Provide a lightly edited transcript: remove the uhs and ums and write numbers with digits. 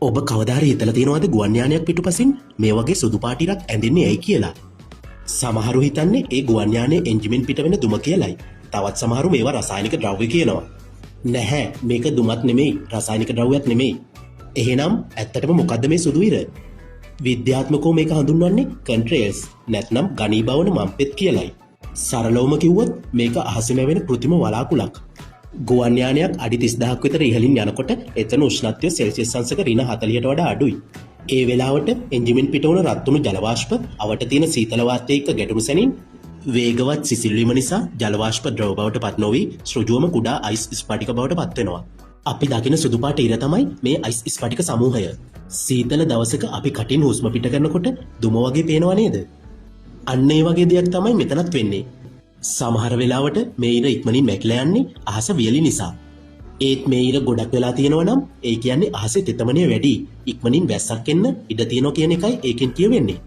ඔබ කවදාහරි හිතලා තියෙනවද ගුවන් යානයක් පිටුපසින් මේ වගේ සුදු පාට ඉරක් ඇඳින්නේ ඇයි කියලා? සමහරු හිතන්නේ ඒ ගුවන් යානයේ එන්ජිමෙන් පිට වෙන දුම කියලයි. තවත් සමහරු මේවා රසායනික ද්‍රව්‍ය කියනවා. නැහැ, මේක දුමක් නෙමෙයි, රසායනික ද්‍රව්‍යයක් නෙමෙයි. එහෙනම් ඇත්තටම මොකද්ද මේ සුදු ඉර? විද්‍යාත්මකව මේක හඳුන්වන්නේ කන්ට්‍රේල්ස් නැත්නම් ඝනීභවන මම්පෙත් කියලයි. සරලවම කිව්වොත් මේක අහසෙම වෙන કૃතිම වලාකුළක්. ගුවන් යානයක් අඩි 30000ක් විතර ඉහළින් යනකොට එතන උෂ්ණත්වය සෙල්සියස් අංශක -40ට වඩා අඩුයි. ඒ වෙලාවට එන්ජිමෙන් පිටවන රත්තුණු ජල වාෂ්ප අවට තියෙන සීතල වාතය එක්ක ගැටුණු සැනින් වේගවත් සිසිල් වීම නිසා ජල වාෂ්ප ද්‍රව බවට පත් නොවි ඍජුවම කුඩා අයිස් ස්ෆටික බවට පත් වෙනවා. අපි දකින සුදු පාට ඉර තමයි මේ අයිස් ස්ෆටික සමූහය. සීතල දවසක අපි කටින් හුස්ම පිට කරනකොට දුම වගේ පේනව නේද? අන්න ඒ වගේ දෙයක් තමයි මෙතනත් වෙන්නේ. සමහර වෙලාවට මේ ඉර ඉක්මනින් මැකිලා යන්නේ අහස වියලි නිසා. ඒත් මේ ඉර ගොඩක් වෙලා තියෙනවා නම් ඒ කියන්නේ අහසේ තෙතමනය වැඩි. ඉක්මනින් වැස්සක් එන්න ඉඩ තියෙනවා කියන එකයි ඒකෙන් කියවෙන්නේ.